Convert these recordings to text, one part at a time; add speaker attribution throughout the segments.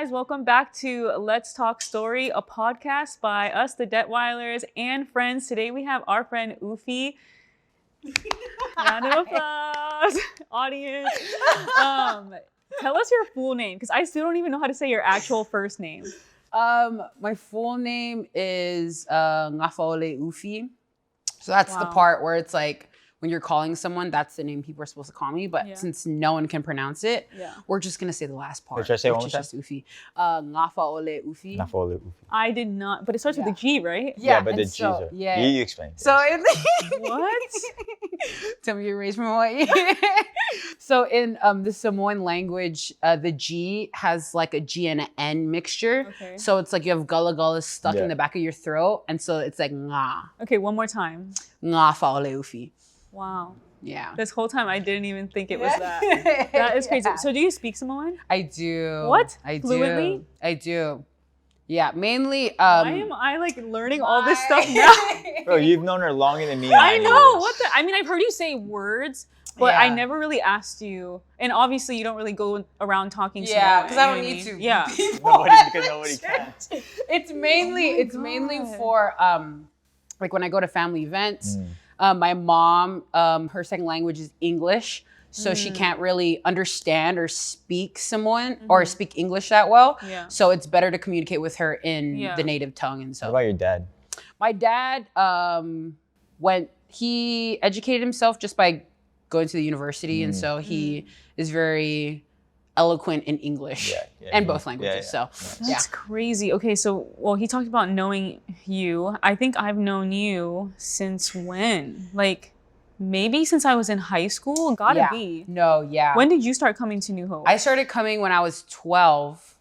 Speaker 1: guys, welcome back to Let's Talk Story, a podcast by us, the Detweilers, and friends. Today we have our friend Ufi. Round of applause, audience. Tell us your full name, because I still don't even know how to say your actual first name.
Speaker 2: My full name is Ngafaole Ufi. So that's the part where it's like, when you're calling someone, that's the name people are supposed to call me. But since no one can pronounce it, we're just going to say the last part.
Speaker 3: Should I say one more
Speaker 2: which
Speaker 3: time?
Speaker 2: is just Ufi. Ngafaole Ufi.
Speaker 3: Ngafaole Ufi.
Speaker 1: I did not, but it starts with a G, right?
Speaker 3: Yeah, but the G's
Speaker 2: so,
Speaker 3: are...
Speaker 2: yeah.
Speaker 3: You explain.
Speaker 2: So
Speaker 1: What?
Speaker 2: Tell me you're raised from Hawaii. So in the Samoan language, the G has like a G and an N mixture.
Speaker 1: Okay.
Speaker 2: So it's like you have gullah gullah stuck in the back of your throat. And so it's like nga.
Speaker 1: Okay, one more time.
Speaker 2: Ngafaole Ufi.
Speaker 1: Wow.
Speaker 2: Yeah.
Speaker 1: This whole time I didn't even think it was that. That is crazy. So do you speak Samoan?
Speaker 2: I do.
Speaker 1: What?
Speaker 2: I do.
Speaker 1: Fluently?
Speaker 2: I do. Yeah, mainly.
Speaker 1: Why am I like learning all this stuff now?
Speaker 3: Bro, you've known her longer than me.
Speaker 1: I know. What the? I mean, I've heard you say words, but I
Speaker 2: Yeah.
Speaker 1: never really asked you. And obviously, you don't really go around talking Samoan.
Speaker 2: Yeah, because I don't
Speaker 1: you know
Speaker 2: need
Speaker 1: what
Speaker 2: to.
Speaker 1: Yeah.
Speaker 3: Because nobody can.
Speaker 2: It's mainly
Speaker 1: God.
Speaker 2: for like when I go to family events. My mom, her second language is English, so she can't really understand or speak Samoan or speak English that well.
Speaker 1: Yeah.
Speaker 2: So it's better to communicate with her in the native tongue. And so
Speaker 3: What about your dad?
Speaker 2: my dad, he educated himself just by going to the university, and so he is very eloquent in English and both languages. So
Speaker 1: That's crazy. Okay, so he talked about knowing you. I think I've known you since when? Like maybe since I was in high school. Gotta be.
Speaker 2: No, yeah.
Speaker 1: When did you start coming to New Hope?
Speaker 2: I started coming when I was 12.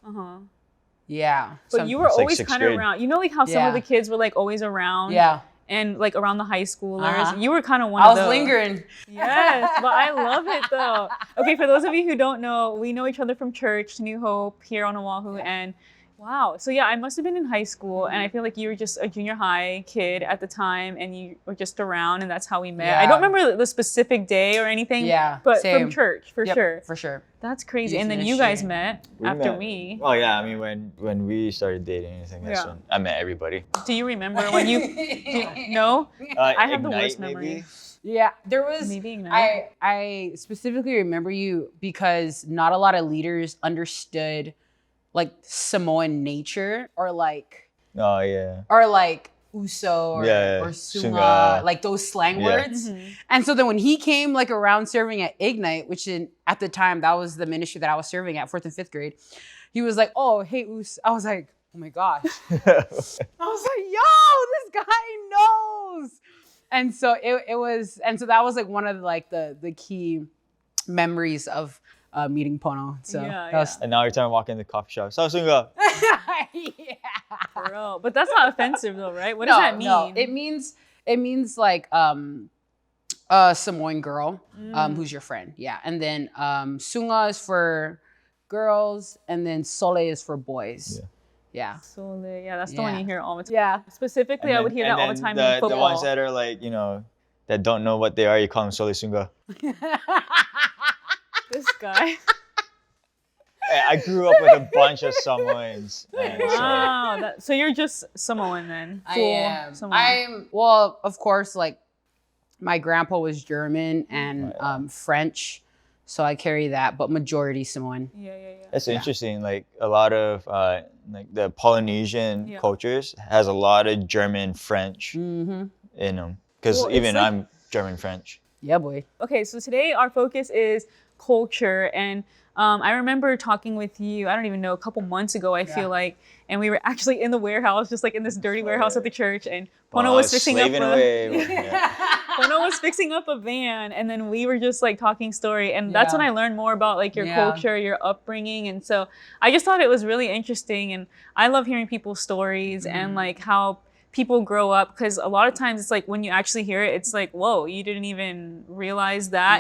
Speaker 2: Yeah.
Speaker 1: But you were
Speaker 3: It's like
Speaker 1: always
Speaker 3: sixth
Speaker 1: kind of
Speaker 3: grade.
Speaker 1: around. You know, like how some of the kids were like always around.
Speaker 2: Yeah.
Speaker 1: And like around the high schoolers. You were kind of one
Speaker 2: I
Speaker 1: of
Speaker 2: was
Speaker 1: those.
Speaker 2: lingering.
Speaker 1: Yes, but I love it though. Okay, for those of you who don't know, we know each other from church, New Hope, here on Oahu, and wow. So yeah, I must have been in high school, and I feel like you were just a junior high kid at the time, and you were just around, and that's how we met. I don't remember the specific day or anything, but
Speaker 2: same.
Speaker 1: from church, for sure.
Speaker 2: For sure.
Speaker 1: That's crazy.
Speaker 2: Youth
Speaker 1: And then you guys
Speaker 2: ministry.
Speaker 1: met after me.
Speaker 3: Oh yeah, I mean when we started dating, I think that's when I met everybody.
Speaker 1: Do you remember when you, no? I have the
Speaker 3: Ignite,
Speaker 1: worst memory.
Speaker 3: maybe?
Speaker 2: Yeah, there was.
Speaker 1: Maybe Ignite.
Speaker 2: I specifically remember you because not a lot of leaders understood like Samoan nature or like
Speaker 3: Oh yeah.
Speaker 2: uso or sunga,
Speaker 3: sunga.
Speaker 2: like those slang words. And so then when he came like around serving at Ignite, which at the time that was the ministry that I was serving at 4th and 5th grade, he was like, "Oh, hey, us." I was like, "Oh my gosh." I was like, "Yo, this guy knows." And so so that was like one of like the key memories of meeting Pono. So that was
Speaker 3: And now every time I walk in the coffee shop, Sasunga.
Speaker 1: Bro, but that's not offensive though, right? What does that mean?
Speaker 2: No, it means like Samoan girl who's your friend. Yeah. And then Sunga is for girls, and then Sole is for boys. Yeah.
Speaker 1: Sole, yeah, that's the one you hear all the time.
Speaker 2: Yeah.
Speaker 1: Specifically, I would hear that all the time in football.
Speaker 3: The ones that are like, that don't know what they are, you call them Sole Sunga.
Speaker 1: This guy.
Speaker 3: I grew up with a bunch of Samoans.
Speaker 1: Wow. So you're just Samoan then?
Speaker 2: I am. Well, of course, like my grandpa was German and French, so I carry that, but majority Samoan.
Speaker 1: Yeah.
Speaker 3: That's interesting. Like a lot of like the Polynesian cultures has a lot of German French in them. Because even I'm German French.
Speaker 2: Yeah, boy.
Speaker 1: Okay, so today our focus is culture, and I remember talking with you, I don't even know, a couple months ago, I feel like, and we were actually in the warehouse, just like in this dirty warehouse at the church, and Pono was fixing up Pono was fixing up a van, and then we were just like talking story, and that's when I learned more about like your culture, your upbringing, and so I just thought it was really interesting, and I love hearing people's stories and like how people grow up, because a lot of times it's like when you actually hear it, it's like, whoa, you didn't even realize that.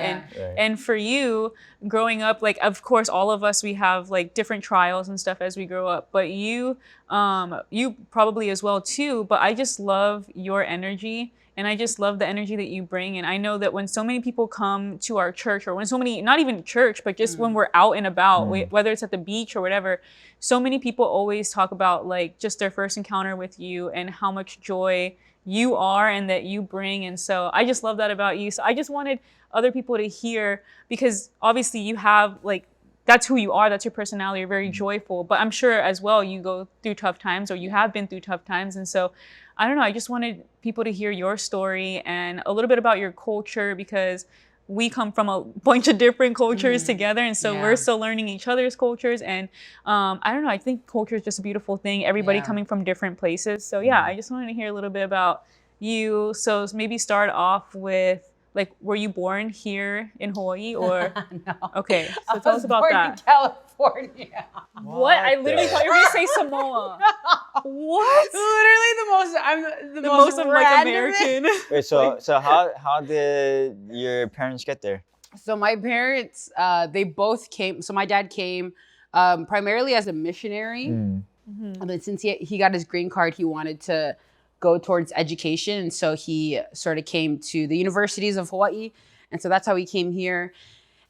Speaker 1: And for you growing up, like, of course, all of us, we have like different trials and stuff as we grow up, but you probably as well too, but I just love your energy. And I just love the energy that you bring. And I know that when so many people come to our church, or when so many, not even church, but just when we're out and about, whether it's at the beach or whatever, so many people always talk about like just their first encounter with you and how much joy you are and that you bring. And so I just love that about you. So I just wanted other people to hear, because obviously you have like, that's who you are, that's your personality, you're very joyful, but I'm sure as well you go through tough times, or you have been through tough times. And so I don't know, I just wanted people to hear your story and a little bit about your culture, because we come from a bunch of different cultures together, and so we're still learning each other's cultures. And I don't know, I think culture is just a beautiful thing, everybody coming from different places. So yeah, I just wanted to hear a little bit about you. So maybe start off with, like, were you born here in Hawaii or?
Speaker 2: No.
Speaker 1: Okay, so tell us about
Speaker 2: born
Speaker 1: that.
Speaker 2: in California.
Speaker 1: What? I literally thought you were gonna say Samoa. What?
Speaker 2: Literally I'm the
Speaker 1: most of like
Speaker 2: random-
Speaker 1: American.
Speaker 3: Wait, so how did your parents get there?
Speaker 2: So my parents, they both came. So my dad came primarily as a missionary, and then since he got his green card, he wanted to go towards education, and so he sort of came to the universities of Hawaii, and so that's how he came here.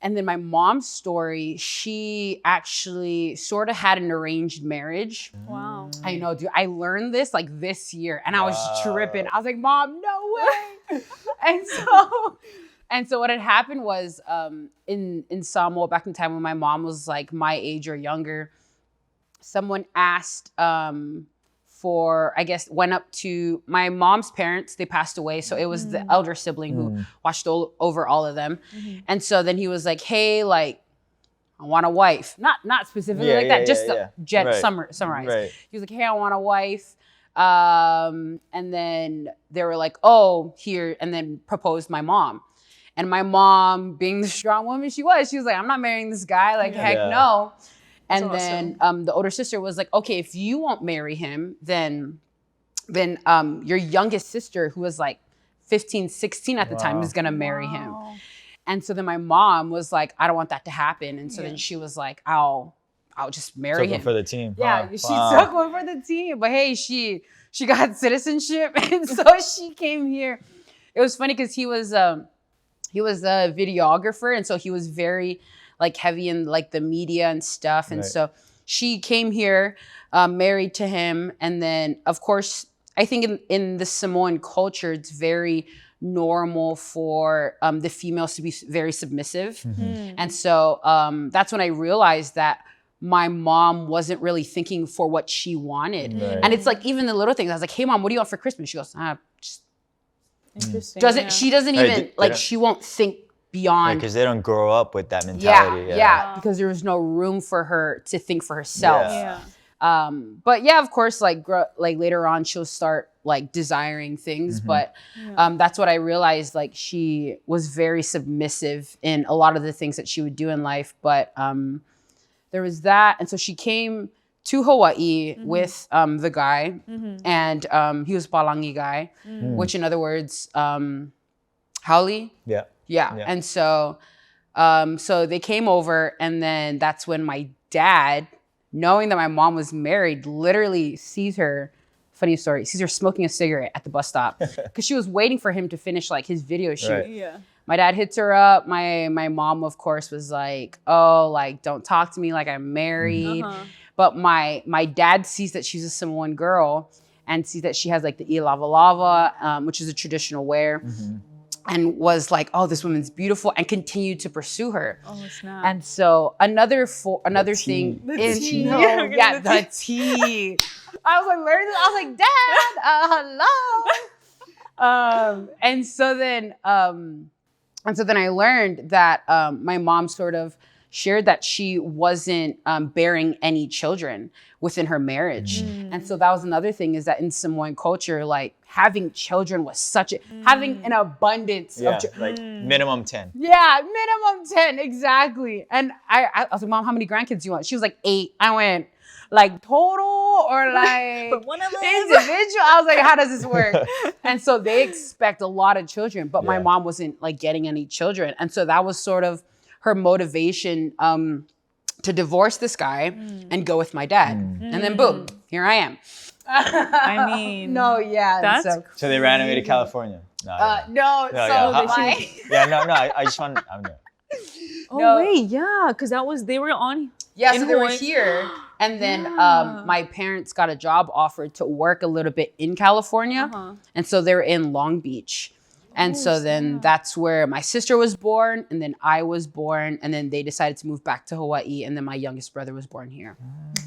Speaker 2: And then my mom's story, she actually sort of had an arranged marriage.
Speaker 1: Wow.
Speaker 2: I know, dude. I learned this like this year, and I was tripping. I was like, Mom, no way. and so what had happened was in Samoa, back in the time when my mom was like my age or younger, someone asked went up to my mom's parents. They passed away. So it was the elder sibling who watched over all of them. And so then he was like, hey, like, I want a wife. Not specifically like that, just summarize.
Speaker 3: Right.
Speaker 2: He was like, hey, I want a wife. And then they were like, oh, here, and then proposed my mom. And my mom, being the strong woman she was like, I'm not marrying this guy. Like, heck no. And then the older sister was like, okay, if you won't marry him, then your youngest sister, who was like 15, 16 at the time, is going to marry him. And so then my mom was like, I don't want that to happen. And so then she was like, I'll just marry him.
Speaker 3: For the team.
Speaker 2: Yeah, she took one for the team. But hey, she got citizenship. And so she came here. It was funny because he was a videographer. And so he was very like heavy in like the media and stuff. And so she came here, married to him. And then of course, I think in the Samoan culture, it's very normal for the females to be very submissive. And so that's when I realized that my mom wasn't really thinking for what she wanted. And it's like, even the little things, I was like, hey mom, what do you want for Christmas? She goes, just
Speaker 1: Interesting.
Speaker 2: She doesn't even like, she won't think beyond,
Speaker 3: because they don't grow up with that mentality.
Speaker 2: Because there was no room for her to think for herself. But yeah, of course, like later on she'll start like desiring things, but that's what I realized, like she was very submissive in a lot of the things that she would do in life. But there was that, and so she came to Hawaii with the guy, and he was Palangi guy, which in other words, haole. Yeah. And so so they came over, and then that's when my dad, knowing that my mom was married, literally sees her, funny story, sees her smoking a cigarette at the bus stop because she was waiting for him to finish like his video shoot. My dad hits her up. My mom, of course, was like, oh, like, don't talk to me like I'm married. But my dad sees that she's a Samoan girl and sees that she has like the lava lava, which is a traditional wear. And was like, oh, this woman's beautiful, and continued to pursue her. Oh, snap. And so another thing is, the tea. I was like learning this. I was like, Dad, hello. And so then I learned that my mom sort of shared that she wasn't bearing any children within her marriage. And so that was another thing, is that in Samoan culture, like having children was having an abundance of
Speaker 3: like minimum 10.
Speaker 2: Yeah, minimum 10, exactly. And I was like, Mom, how many grandkids do you want? She was like 8. I went, like total or like
Speaker 1: one of those?
Speaker 2: Individual? I was like, how does this work? And so they expect a lot of children, but my mom wasn't like getting any children. And so that was sort of her motivation to divorce this guy and go with my dad. And then boom, here I am.
Speaker 1: I mean,
Speaker 2: no, yeah.
Speaker 1: That's
Speaker 3: so they ran away to California.
Speaker 2: I
Speaker 3: just want.
Speaker 1: wait, yeah, because they were on
Speaker 2: Yeah,
Speaker 1: in
Speaker 2: so they were
Speaker 1: Hawaii?
Speaker 2: here, and then
Speaker 1: Yeah.
Speaker 2: my parents got a job offer to work a little bit in California, and so they're in Long Beach. And so then that's where my sister was born, and then I was born, and then they decided to move back to Hawaii, and then my youngest brother was born here.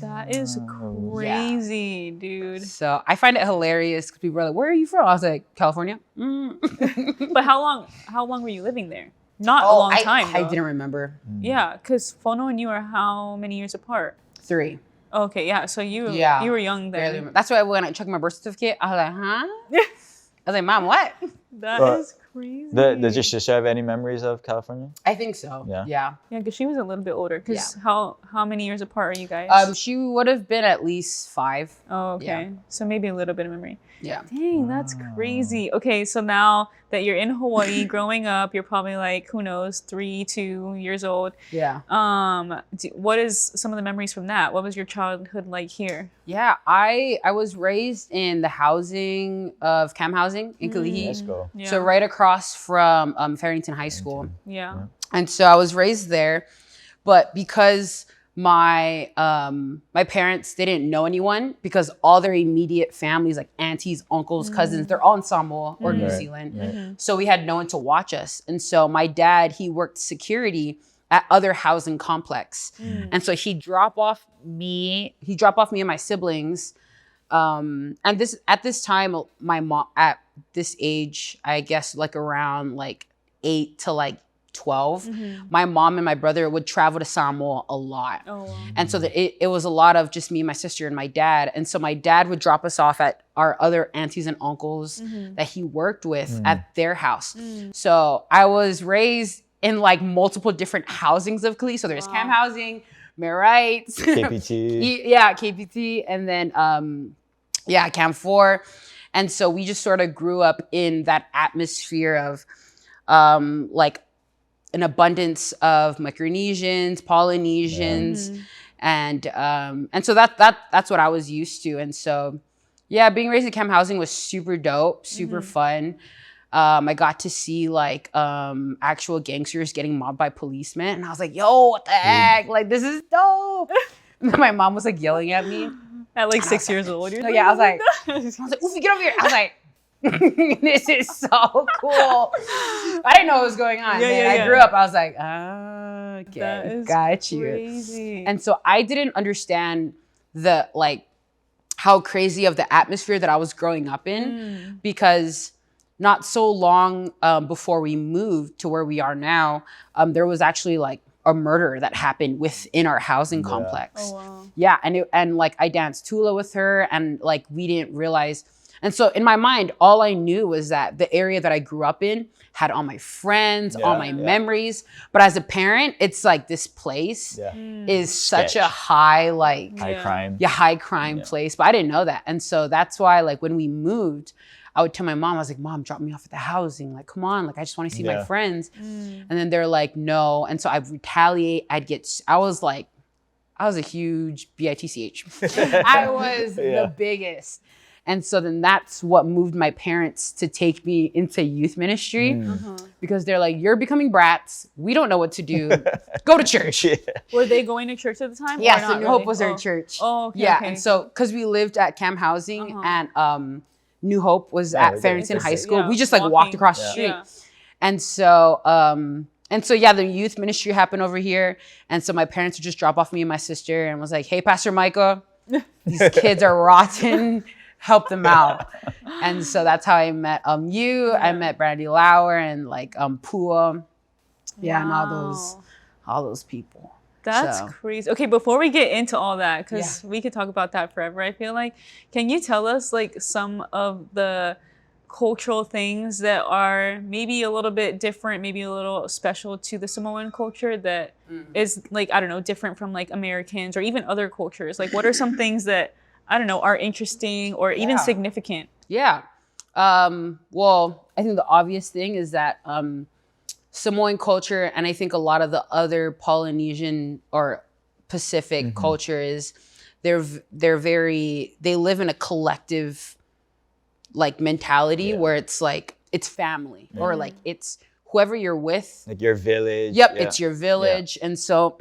Speaker 1: That is crazy, dude.
Speaker 2: So I find it hilarious because people are like, "Where are you from?" I was like, "California."
Speaker 1: But how long were you living there? Not a long time.
Speaker 2: I
Speaker 1: though.
Speaker 2: didn't remember.
Speaker 1: Yeah, because Fono and you are how many years apart?
Speaker 2: 3.
Speaker 1: Okay, yeah. So you were young
Speaker 2: Barely.
Speaker 1: then.
Speaker 2: That's why when I checked my birth certificate, I was like, "Huh?" I was like, "Mom, what?"
Speaker 1: That is crazy.
Speaker 3: Does your sister have any memories of California?
Speaker 2: I think so.
Speaker 3: Yeah.
Speaker 2: Yeah.
Speaker 1: Yeah, because she was a little bit older. Because how many years apart are you guys?
Speaker 2: She would have been at least 5.
Speaker 1: Oh, okay.
Speaker 2: Yeah.
Speaker 1: So maybe a little bit of memory.
Speaker 2: Yeah.
Speaker 1: Dang, that's crazy. Okay, so now that you're in Hawaii, growing up, you're probably like, who knows, 2 years old.
Speaker 2: Yeah.
Speaker 1: What is some of the memories from that? What was your childhood like here?
Speaker 2: Yeah, I was raised in the housing of Cam Housing in Kalihi.
Speaker 3: Let's go.
Speaker 1: Yeah.
Speaker 2: So right across from Farrington High School.
Speaker 1: Yeah.
Speaker 2: And so I was raised there, but because my parents, they didn't know anyone because all their immediate families, like aunties, uncles, cousins, they're all in Samoa or New Zealand.
Speaker 3: Right.
Speaker 2: So we had no one to watch us. And so my dad, he worked security at other housing complex. And so he'd drop off me and my siblings. And at this time, my mom, at this age, I guess like around like 8 to like 12, my mom and my brother would travel to Samoa a lot.
Speaker 1: Oh, wow.
Speaker 2: And so it was a lot of just me, my sister, and my dad. And so my dad would drop us off at our other aunties and uncles that he worked with at their house. So I was raised in like multiple different housings of Kalihi. So there's Cam Housing, Marites,
Speaker 3: KPT.
Speaker 2: KPT, and then Cam 4. And so we just sort of grew up in that atmosphere of like an abundance of Micronesians, Polynesians, and so that's what I was used to. And so, yeah, being raised in Cam Housing was super dope, super fun. I got to see like actual gangsters getting mobbed by policemen, and I was like, "Yo, what the heck? Like, this is dope." And then my mom was like yelling at me
Speaker 1: At like 6 years old. You're
Speaker 2: I was like, "Oofy, get over here!" I was like, "This is so cool." I didn't know what was going on. I grew up. I was like, "Okay,
Speaker 1: That is
Speaker 2: got you."
Speaker 1: crazy.
Speaker 2: And so I didn't understand the like how crazy of the atmosphere that I was growing up in because not so long before we moved to where we are now, there was actually like a murder that happened within our housing complex.
Speaker 1: Oh, wow.
Speaker 2: Yeah, and like I danced hula with her, and like we didn't realize. And so in my mind, all I knew was that the area that I grew up in had all my friends, all my memories. But as a parent, it's like this place is such a high high crime place. But I didn't know that. And so that's why like when we moved, I would tell my mom, I was like, "Mom, drop me off at the housing. Like, come on. Like, I just want to see my friends." And then they're like, "No." And so I'd retaliate. I was a huge BITCH. I was the biggest. And so then that's what moved my parents to take me into youth ministry because they're like, "You're becoming brats. We don't know what to do. Go to church."
Speaker 1: Were they going to church at the time?
Speaker 2: Yeah,
Speaker 1: or
Speaker 2: so
Speaker 1: not
Speaker 2: New
Speaker 1: really?
Speaker 2: Hope was their church.
Speaker 1: Oh, okay.
Speaker 2: Yeah,
Speaker 1: okay.
Speaker 2: and so because we lived at Cam Housing and New Hope was at Farrington High School, we just like walked across the street. And so the youth ministry happened over here. And so my parents would just drop off me and my sister and was like, "Hey, Pastor Micah, these kids are rotten. Help them out." And so that's how I met you. I met Brandy Lauer and like Pua. Yeah, and all those people.
Speaker 1: That's crazy. Okay, before we get into all that, because we could talk about that forever, I feel like, can you tell us like some of the cultural things that are maybe a little bit different, maybe a little special to the Samoan culture that is like, I don't know, different from like Americans or even other cultures? Like, what are some things that, I don't know, are interesting or even significant?
Speaker 2: Yeah. Well, I think the obvious thing is that Samoan culture, and I think a lot of the other Polynesian or Pacific culture is they live in a collective like mentality where it's like it's family or like it's whoever you're with.
Speaker 3: Like your village.
Speaker 2: Yep, it's your village. And so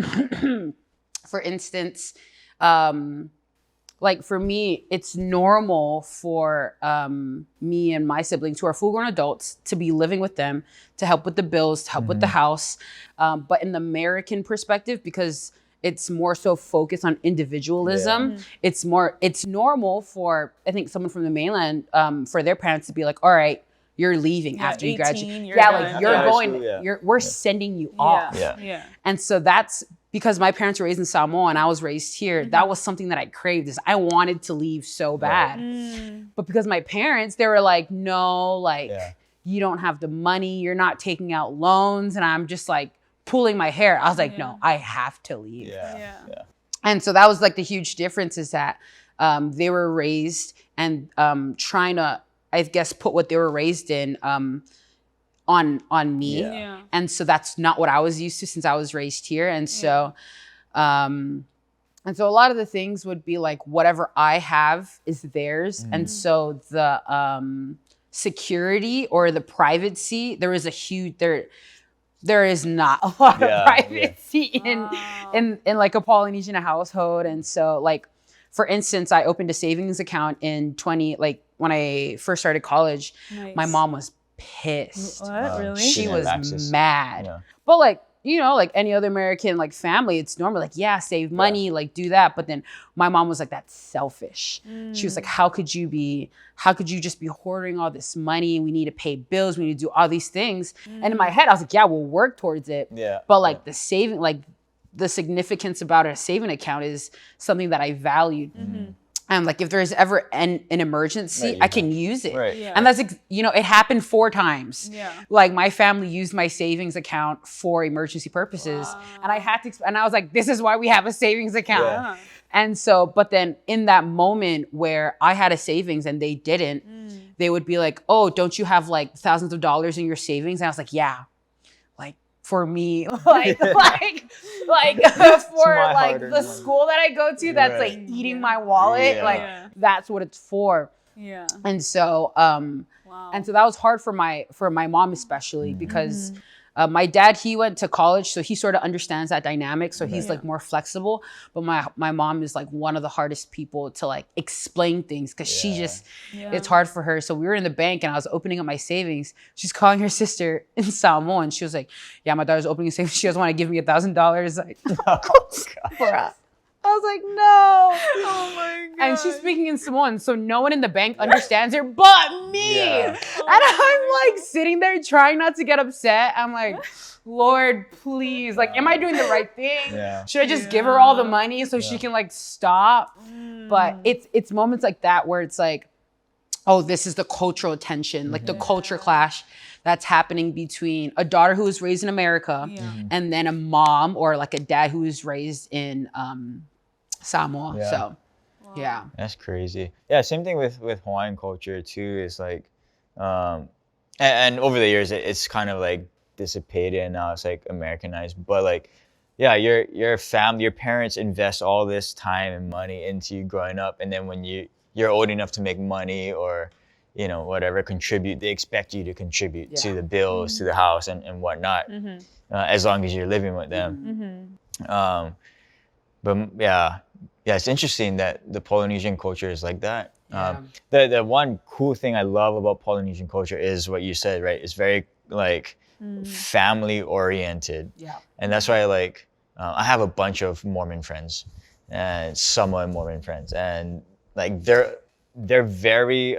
Speaker 2: For instance, like for me, it's normal for me and my siblings who are full-grown adults to be living with them, to help with the bills, to help with the house. But in the American perspective, because it's more so focused on individualism, it's normal for, I think, someone from the mainland, for their parents to be like, all right, you're leaving after you graduate.
Speaker 1: You're done.
Speaker 2: Like you're going, we're sending you off. And so that's because my parents were raised in Samoan and I was raised here. That was something that I craved, is I wanted to leave so bad. But because my parents, they were like, no, like you don't have the money, you're not taking out loans. And I'm just like pulling my hair. I was like, no, I have to leave. And so that was like the huge difference, is that they were raised and trying to, I guess, put what they were raised in on me. And so that's not what I was used to since I was raised here. And so a lot of the things would be like, whatever I have is theirs. And so the security or the privacy, there is not a lot of privacy in like a Polynesian household. And so like, for instance, I opened a savings account in when I first started college. My mom was pissed.
Speaker 1: What? Really?
Speaker 2: She was mad. But like, you know, like any other American like family, it's normal. Like, yeah, save money, like do that. But then my mom was like, that's selfish. She was like, how could you just be hoarding all this money? We need to pay bills. We need to do all these things. And in my head, I was like, yeah, we'll work towards it. But like the saving, like the significance about a saving account is something that I valued. And like, if there's ever an emergency, I can use it. And that's, you know, it happened 4 times. Like my family used my savings account for emergency purposes. And I had to, and I was like, this is why we have a savings account. And so, but then in that moment where I had a savings and they didn't, they would be like, oh, don't you have like thousands of dollars in your savings? And I was like, yeah, like for me, like for like the school that I go to, that's like eating my wallet. Like that's what it's for. And so, and so that was hard for my mom, especially because my dad, he went to college, so he sort of understands that dynamic. So he's like more flexible. But my mom is like one of the hardest people to like explain things, because she just, it's hard for her. So we were in the bank and I was opening up my savings. She's calling her sister in Samoan. She was like, yeah, my daughter's opening a savings. She doesn't want to give me $1,000. Like, for us. I was like, no.
Speaker 1: Oh my God.
Speaker 2: And she's speaking in Samoan, so no one in the bank understands her but me. And I'm like sitting there trying not to get upset. I'm like, Lord, please. Like, am I doing the right thing? Should I just give her all the money so she can like stop? But it's moments like that where it's like, oh, this is the cultural tension, like the culture clash that's happening between a daughter who was raised in America and then a mom or like a dad who was raised in Samoa. So,
Speaker 3: that's crazy. Yeah, same thing with Hawaiian culture too. Is like, and over the years it's kind of like dissipated and now it's like Americanized. But like, yeah, your family, your parents invest all this time and money into you growing up, and then when you're old enough to make money or, you know, whatever, contribute, they expect you to contribute to the bills, to the house and whatnot, as long as you're living with them. But yeah, it's interesting that the Polynesian culture is like that. The one cool thing I love about Polynesian culture is what you said, right? It's very like family oriented. And that's why I have a bunch of Mormon friends and Samoan Mormon friends, and like they're very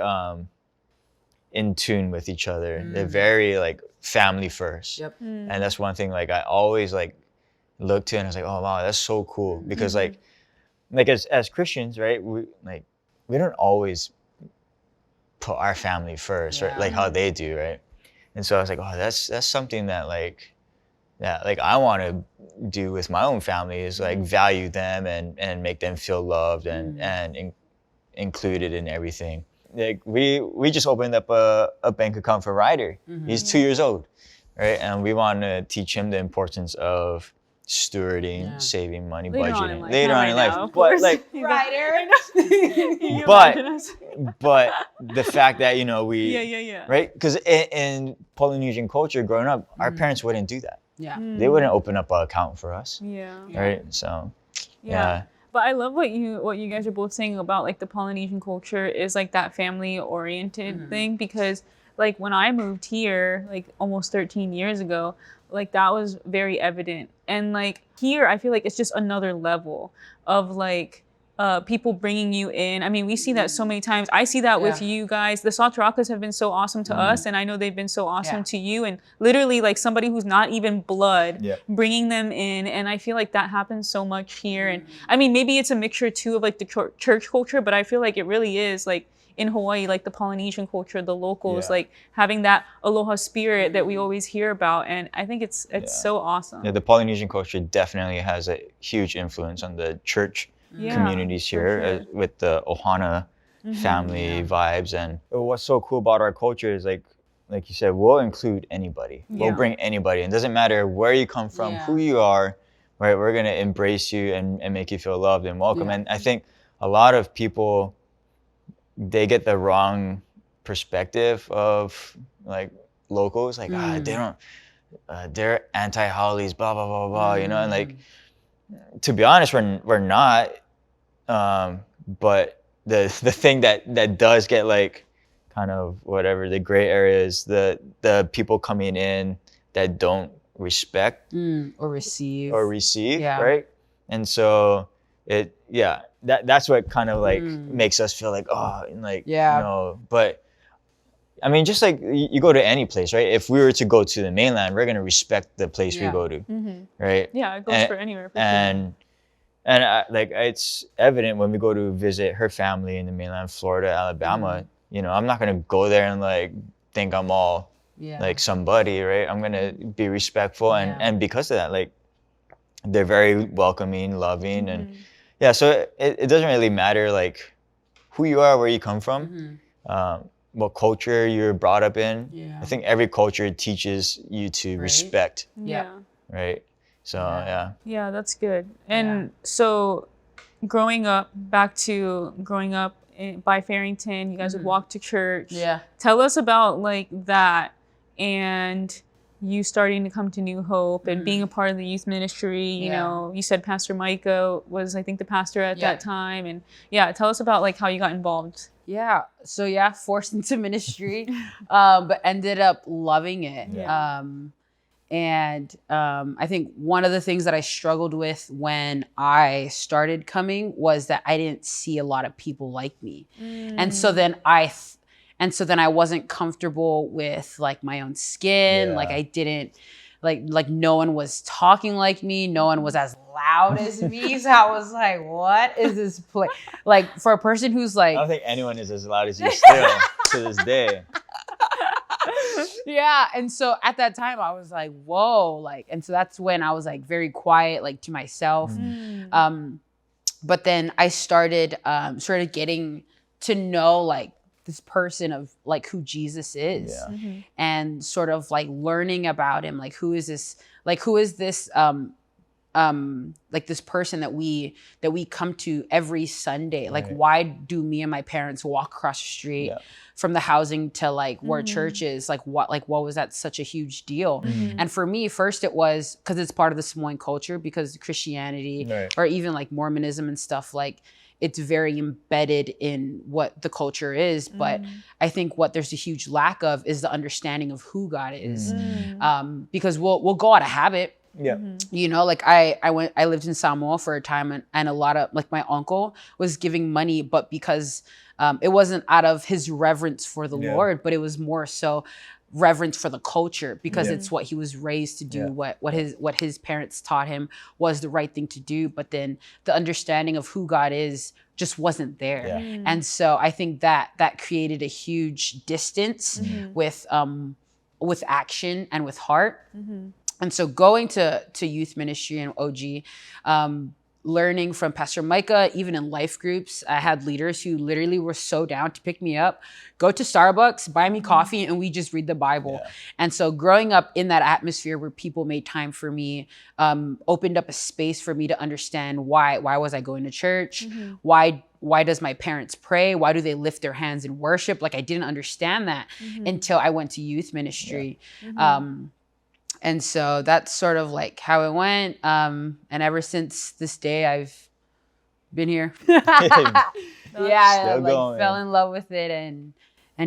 Speaker 3: in tune with each other. They're very like family first. And that's one thing like I always like look to and I was like, oh wow, that's so cool, because like as Christians, right, we don't always put our family first, right? Like how they do, right? And so I was like, oh, that's something that like I want to do with my own family, is like value them and make them feel loved and included in everything. Like we just opened up a bank account for Ryder. He's 2 years old, right? And we want to teach him the importance of stewarding, saving money, budgeting later on in life. But like
Speaker 2: Ryder,
Speaker 3: but the fact that, you know, we right, because in Polynesian culture growing up, our parents wouldn't do that. They wouldn't open up an account for us. Right. So Yeah.
Speaker 1: But I love what you guys are both saying about like the Polynesian culture is like that family oriented thing, because like when I moved here like almost 13 years ago, like that was very evident. And like here I feel like it's just another level of like people bringing you in. I mean, we see that so many times. I see that with you guys. The Satarakas have been so awesome to us, and I know they've been so awesome to you. And literally, like somebody who's not even blood, bringing them in. And I feel like that happens so much here. And I mean, maybe it's a mixture too of like the church culture, but I feel like it really is like in Hawaii, like the Polynesian culture, the locals, like having that aloha spirit that we always hear about. And I think it's so awesome.
Speaker 3: Yeah, the Polynesian culture definitely has a huge influence on the church communities here, with the Ohana family vibes. And what's so cool about our culture is like you said, we'll include anybody. We'll bring anybody. It doesn't matter where you come from, who you are, right? We're gonna embrace you and make you feel loved and welcome. And I think a lot of people, they get the wrong perspective of like locals, like they don't, they're anti-haoles, blah blah blah blah, you know. And like, to be honest, we're not. But the thing that does get like kind of whatever the gray areas, the people coming in that don't respect
Speaker 2: or receive,
Speaker 3: right? And so that's what kind of like makes us feel like, oh, like no. But I mean, just like you go to any place, right? If we were to go to the mainland, we're gonna respect the place we go to, right?
Speaker 1: Yeah, it goes for anywhere. For sure.
Speaker 3: And like it's evident when we go to visit her family in the mainland, Florida, Alabama. You know, I'm not gonna go there and like think I'm all like somebody, right? I'm gonna be respectful, and because of that, like they're very welcoming, loving, and so it doesn't really matter like who you are, where you come from, what culture you're brought up in. I think every culture teaches you to respect. Right. So
Speaker 1: yeah, that's good. And so growing up by Farrington, you guys would walk to church. Tell us about like that, and you starting to come to New Hope and being a part of the youth ministry. You know, you said Pastor Micah was, I think, the pastor at that time. And tell us about like how you got involved.
Speaker 2: So forced into ministry, but ended up loving it. And I think one of the things that I struggled with when I started coming was that I didn't see a lot of people like me. And so then I wasn't comfortable with like my own skin. Like I didn't like no one was talking like me. No one was as loud as me. So I was like, what is this place? Like for a person who's like,
Speaker 3: I don't think anyone is as loud as you still to this day.
Speaker 2: And so at that time I was like, whoa, like, and so that's when I was like very quiet, like to myself. But then I started sort of getting to know like this person of like who Jesus is, and sort of like learning about him, like who is this like this person that we come to every Sunday. Like why do me and my parents walk across the street from the housing to like where church is? Like what was that such a huge deal? And for me, first it was because it's part of the Samoan culture, because Christianity or even like Mormonism and stuff, like it's very embedded in what the culture is. But I think what there's a huge lack of is the understanding of who God is. Because we'll go out of habit. You know, like I lived in Samoa for a time, and a lot of like my uncle was giving money, but because it wasn't out of his reverence for the Lord, but it was more so reverence for the culture, because it's what he was raised to do, what his parents taught him was the right thing to do. But then the understanding of who God is just wasn't there. And so I think that created a huge distance with action and with heart. And so going to youth ministry and OG, learning from Pastor Micah, even in life groups, I had leaders who literally were so down to pick me up, go to Starbucks, buy me coffee, and we just read the Bible. And so growing up in that atmosphere where people made time for me, opened up a space for me to understand why was I going to church? Why does my parents pray? Why do they lift their hands in worship? Like I didn't understand that until I went to youth ministry. And so that's sort of like how it went. And ever since this day, I've been here. I
Speaker 3: Still
Speaker 2: like
Speaker 3: going.
Speaker 2: fell in love with it and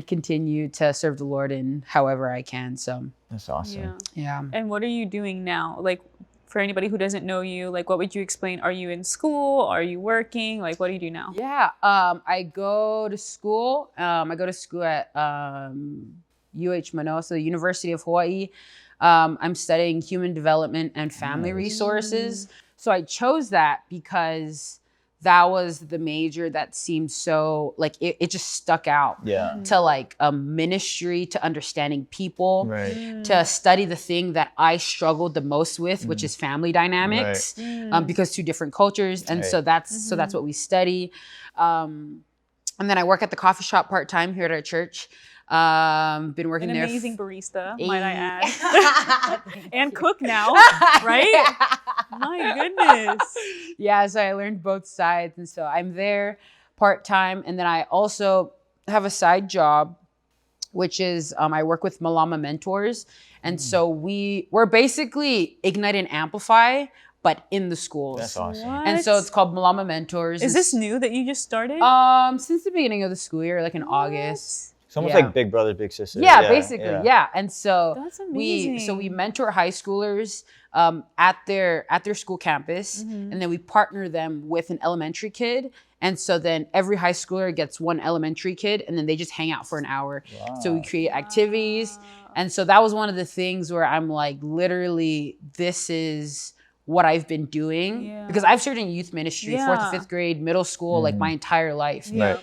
Speaker 2: continue to serve the Lord in however I can. So
Speaker 3: That's awesome.
Speaker 2: yeah.
Speaker 1: And what are you doing now? Like, for anybody who doesn't know you, like, what would you explain? Are you in school? Are you working? Like, what do you do now?
Speaker 2: Yeah. I go to school. I go to school at UH Manoa, so the University of Hawaii. I'm studying human development and family resources. So I chose that because that was the major that seemed so like it just stuck out.
Speaker 3: Yeah.
Speaker 2: To like a ministry, to understanding people,
Speaker 3: Right.
Speaker 2: to study the thing that I struggled the most with, which is family dynamics, because two different cultures, and so that's what we study. And then I work at the coffee shop part-time here at our church. Been working
Speaker 1: An
Speaker 2: there.
Speaker 1: amazing barista, might I add. And cook now, right? My goodness.
Speaker 2: Yeah, so I learned both sides. And so I'm there part-time. And then I also have a side job, which is I work with Malama Mentors. And so we're basically Ignite and Amplify, but in the schools.
Speaker 3: That's awesome.
Speaker 1: What?
Speaker 2: And so it's called Malama Mentors.
Speaker 1: Is this new that you just started?
Speaker 2: Since the beginning of the school year, like in August.
Speaker 3: It's almost
Speaker 2: Yeah.
Speaker 3: like Big Brother, Big Sister.
Speaker 2: Yeah, basically, yeah. And so
Speaker 1: That's
Speaker 2: we
Speaker 1: amazing.
Speaker 2: mentor high schoolers at their school campus, and then we partner them with an elementary kid. And so then every high schooler gets one elementary kid, and then they just hang out for an hour. So we create activities. And so that was one of the things where I'm like, literally, this is what I've been doing, because I've served in youth ministry, 4th to 5th grade, middle school, like my entire life.
Speaker 3: Right.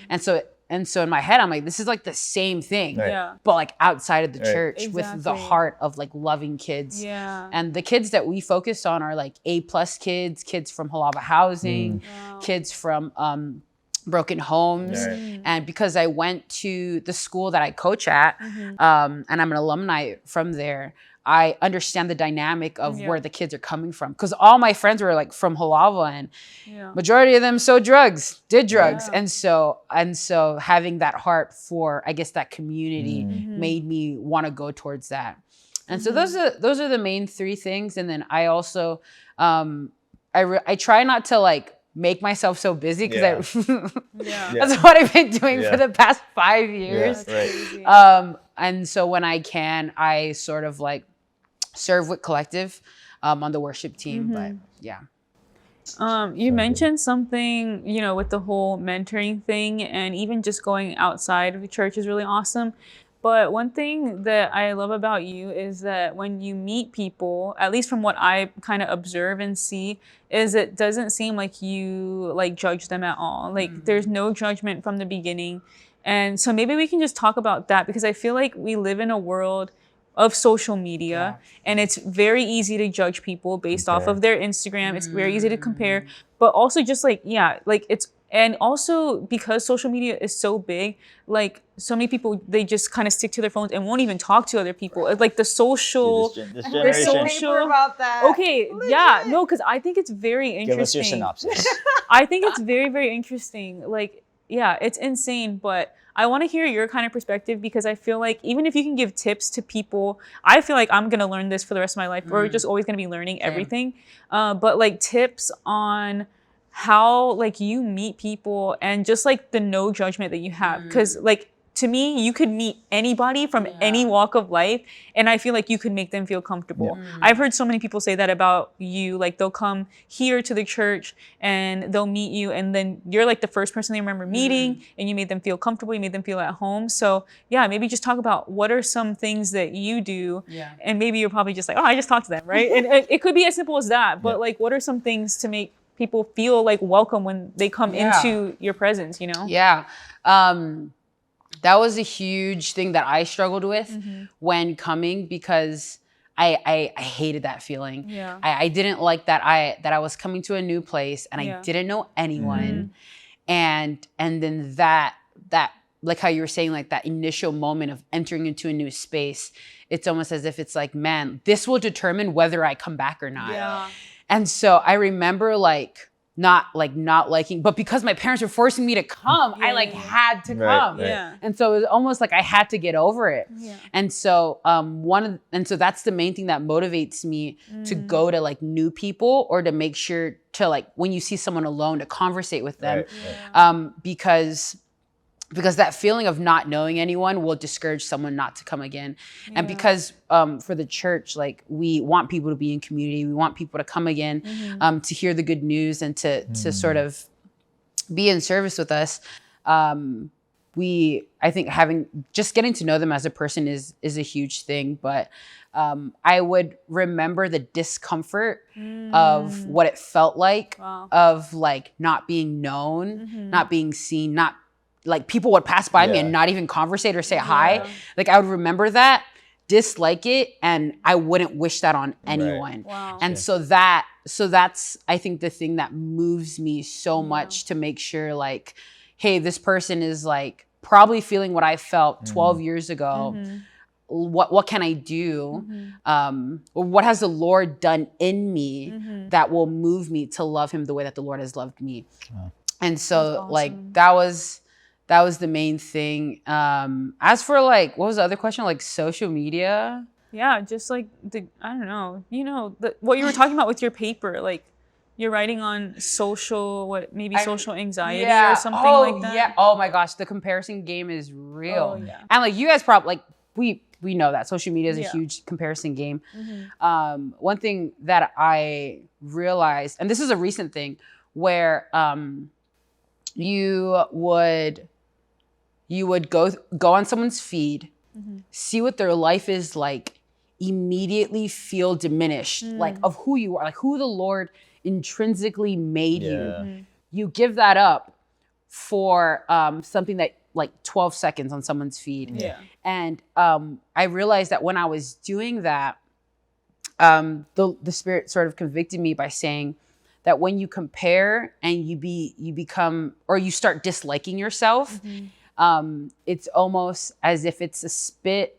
Speaker 2: And so in my head, I'm like, this is like the same thing,
Speaker 1: Yeah.
Speaker 2: but like outside of the
Speaker 3: Right.
Speaker 2: church with the
Speaker 1: Exactly.
Speaker 2: heart of like loving kids.
Speaker 1: Yeah.
Speaker 2: And the kids that we focus on are like A+ kids, kids from Halava housing, kids from broken homes.
Speaker 3: Right.
Speaker 2: And because I went to the school that I coach at, and I'm an alumni from there, I understand the dynamic of where the kids are coming from. Because all my friends were like from Halava, and majority of them did drugs. And so having that heart for, I guess, that community made me want to go towards that. And so those are the main three things. And then I also, I try not to like make myself so busy, because that's what I've been doing for the past 5 years. And so when I can, I sort of like serve with Collective on the worship team. But yeah.
Speaker 1: You mentioned something, with the whole mentoring thing, and even just going outside of the church is really awesome. But one thing that I love about you is that when you meet people, at least from what I kind of observe and see, is it doesn't seem like you like judge them at all. Like there's no judgment from the beginning. And so maybe we can just talk about that, because I feel like we live in a world of social media, and it's very easy to judge people based off of their Instagram. It's very easy to compare, but also just and also because social media is so big, like so many people, they just kind of stick to their phones and won't even talk to other people. Like the social,
Speaker 3: This
Speaker 1: the
Speaker 3: generation.
Speaker 1: social.
Speaker 2: about that.
Speaker 1: Okay, yeah, no, because I think it's very
Speaker 3: Give us your
Speaker 1: interesting.
Speaker 3: synopsis.
Speaker 1: I think it's very, very interesting. Like, yeah, it's insane, but I want to hear your kind of perspective, because I feel like even if you can give tips to people, I feel like I'm going to learn this for the rest of my life. We're just always going to be learning everything. But like tips on how like you meet people, and just like the no judgment that you have. Because like, to me, you could meet anybody from any walk of life, and I feel like you could make them feel comfortable. I've heard so many people say that about you. Like they'll come here to the church and they'll meet you, and then you're like the first person they remember meeting, and you made them feel comfortable, you made them feel at home. So yeah, maybe just talk about what are some things that you do, and maybe you're probably just like, oh, I just talked to them, right? And it could be as simple as that, but like, what are some things to make people feel like welcome when they come into your presence,
Speaker 2: Yeah. That was a huge thing that I struggled with when coming, because I hated that feeling.
Speaker 1: Yeah.
Speaker 2: I didn't like that I was coming to a new place and I didn't know anyone. And then that like how you were saying, like that initial moment of entering into a new space, it's almost as if it's like, man, this will determine whether I come back or not.
Speaker 1: Yeah.
Speaker 2: And so I remember like not liking, but because my parents were forcing me to come, I like had to come.
Speaker 1: Yeah.
Speaker 2: And so it was almost like I had to get over it.
Speaker 1: Yeah.
Speaker 2: And so so that's the main thing that motivates me to go to like new people, or to make sure to like, when you see someone alone, to conversate with them. Because that feeling of not knowing anyone will discourage someone not to come again. And because for the church, like, we want people to be in community, we want people to come again, to hear the good news and to sort of be in service with us. I think getting to know them as a person is a huge thing. But I would remember the discomfort of what it felt like, of like not being known, not being seen, not like people would pass by me and not even conversate or say hi. Like, I would remember that, dislike it, and I wouldn't wish that on anyone.
Speaker 1: Wow.
Speaker 2: And so that's, I think, the thing that moves me so much, to make sure like, hey, this person is like probably feeling what I felt 12 years ago. What can I do? Or what has the Lord done in me that will move me to love him the way that the Lord has loved me? And so like, that was the main thing. As for like, what was the other question? Like social media?
Speaker 1: Yeah, just like I don't know. You know, what you were talking about with your paper, like you're writing on social anxiety or something like that.
Speaker 2: Yeah. Oh my gosh, the comparison game is real.
Speaker 1: Oh, yeah.
Speaker 2: And like, you guys probably like, we know that social media is a huge comparison game. One thing that I realized, and this is a recent thing, where you would go on someone's feed, see what their life is like, immediately feel diminished, like, of who you are, like who the Lord intrinsically made you. You give that up for something that like 12 seconds on someone's feed. And I realized that when I was doing that, the Spirit sort of convicted me by saying that when you compare and you become, or you start disliking yourself, it's almost as if it's a spit.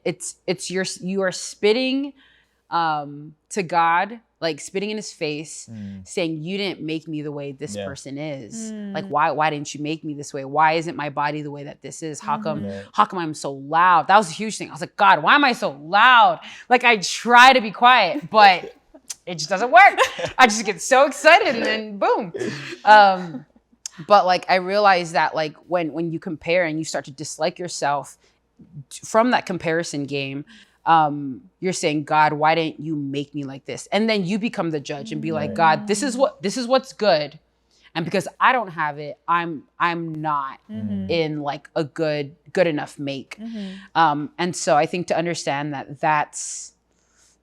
Speaker 2: You are spitting to God, like spitting in his face, saying, you didn't make me the way this person is. Like, why didn't you make me this way? Why isn't my body the way that this is? How come I'm so loud? That was a huge thing. I was like, God, why am I so loud? Like, I try to be quiet, but it just doesn't work. I just get so excited and then boom. But like, I realized that like, when you compare and you start to dislike yourself from that comparison game, you're saying, God, why didn't you make me like this? And then you become the judge and be like, God, this is what's good. And because I don't have it, I'm not in like a good enough make. And so I think to understand that that's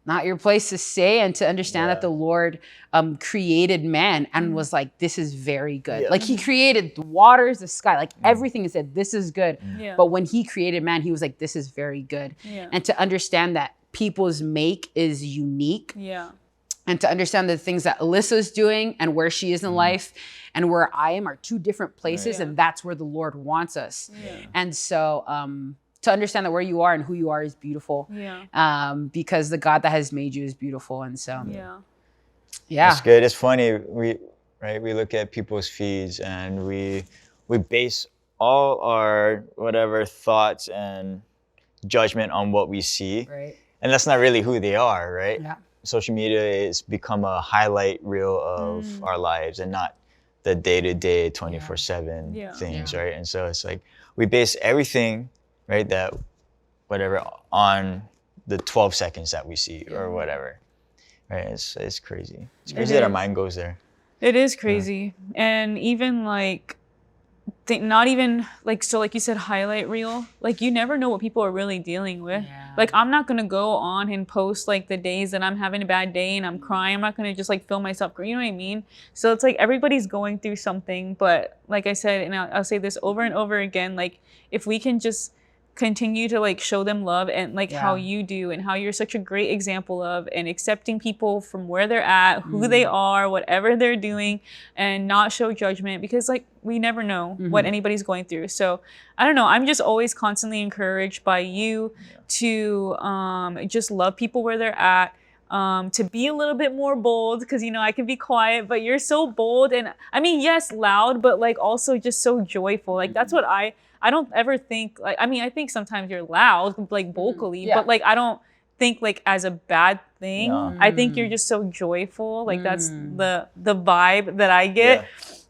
Speaker 2: not your place to say, and to understand that the Lord created man and was like, this is very good. Like, he created the waters, the sky, like everything, and said, this is good. But when he created man, he was like, this is very good. And to understand that people's make is unique. And to understand the things that Alyssa's doing and where she is in life and where I am are two different places. And that's where the Lord wants us. And so, to understand that where you are and who you are is beautiful. Because the God that has made you is beautiful. And so,
Speaker 3: It's good. It's funny. We look at people's feeds and we base all our whatever thoughts and judgment on what we see. And that's not really who they are, right? Social media has become a highlight reel of our lives and not the day-to-day 24/7 things, right? And so it's like, we base everything, right, that whatever on the 12 seconds that we see or whatever, right? It's crazy. It's crazy that our mind goes there.
Speaker 1: It is crazy. And even like, not even like, so like you said, highlight reel, like you never know what people are really dealing with. Like, I'm not gonna go on and post like the days that I'm having a bad day and I'm crying. I'm not gonna just like film myself, you know what I mean? So it's like, everybody's going through something. But like I said, and I'll say this over and over again, like, if we can just continue to like show them love and like how you do and how you're such a great example of, and accepting people from where they're at, who they are, whatever they're doing, and not show judgment, because like, we never know what anybody's going through. So I don't know, I'm just always constantly encouraged by you to just love people where they're at, to be a little bit more bold, because I can be quiet, but you're so bold, and I mean, yes, loud, but like also just so joyful. Like that's what I don't ever think, like, I mean, I think sometimes you're loud, like vocally, but like I don't think like as a bad thing.
Speaker 3: No.
Speaker 1: I think you're just so joyful. Like that's the vibe that I get.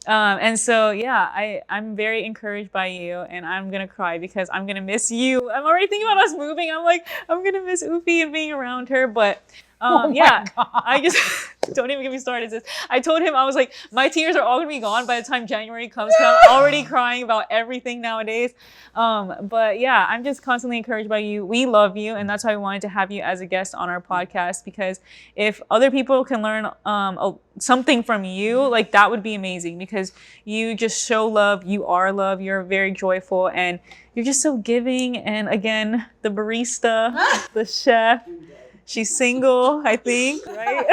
Speaker 1: And so, yeah, I'm very encouraged by you, and I'm going to cry because I'm going to miss you. I'm already thinking about us moving. I'm like, I'm going to miss Ufi and being around her. But yeah, I just, don't even get me started. Sis. I told him, I was like, my tears are all going to be gone by the time January comes. I'm already crying about everything nowadays. But yeah, I'm just constantly encouraged by you. We love you. And that's why we wanted to have you as a guest on our podcast, because if other people can learn something from you, like that would be amazing, because you just show love. You are love. You're very joyful, and you're just so giving. And again, the barista, the chef, she's single, I think, right?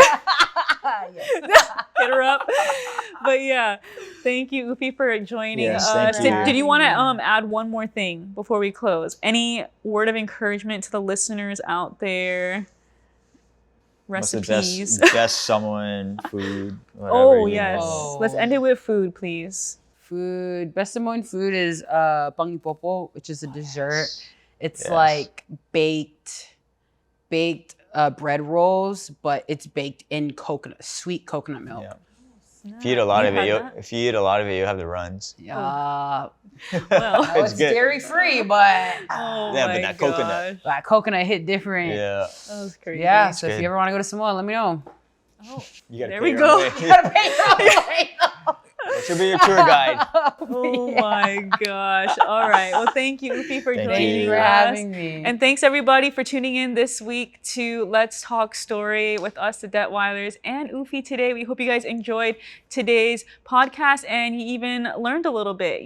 Speaker 1: Hit her up. But yeah, thank you, Ufi, for joining us. Did you want to add one more thing before we close? Any word of encouragement to the listeners out there? Recipes.
Speaker 3: Best Samoan food.
Speaker 1: Oh, yes. Let's end it with food, please.
Speaker 2: Food. Best Samoan food is pangipopo, which is a dessert. It's like baked bread rolls, but it's baked in sweet coconut milk.
Speaker 3: Yeah. If you eat a lot of it, you have the runs.
Speaker 2: Yeah.
Speaker 1: Well,
Speaker 2: it's dairy free, but
Speaker 1: oh
Speaker 3: yeah,
Speaker 1: my
Speaker 3: but that
Speaker 1: gosh.
Speaker 3: coconut.
Speaker 2: that coconut hit different.
Speaker 3: Yeah.
Speaker 1: That was crazy.
Speaker 2: Yeah. So
Speaker 3: good.
Speaker 2: if you ever want to go to Samoa, let me know.
Speaker 1: Oh,
Speaker 3: You gotta
Speaker 1: there
Speaker 3: pay
Speaker 1: we
Speaker 3: your
Speaker 1: go.
Speaker 3: own way.
Speaker 2: You gotta pay your own way.
Speaker 3: What should be your tour guide?
Speaker 1: Oh my gosh. All right. Well, thank you, Ufi, for
Speaker 3: Thank
Speaker 1: joining
Speaker 3: you
Speaker 2: for
Speaker 1: us.
Speaker 2: having me.
Speaker 1: And thanks everybody for tuning in this week to Let's Talk Story with us, the Detweilers, and Ufi today. We hope you guys enjoyed today's podcast and you even learned a little bit,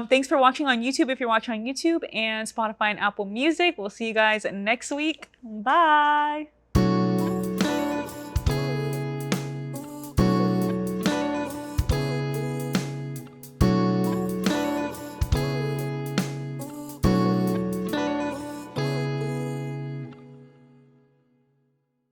Speaker 1: Thanks for watching on YouTube if you're watching on YouTube, and Spotify and Apple Music. We'll see you guys next week. Bye.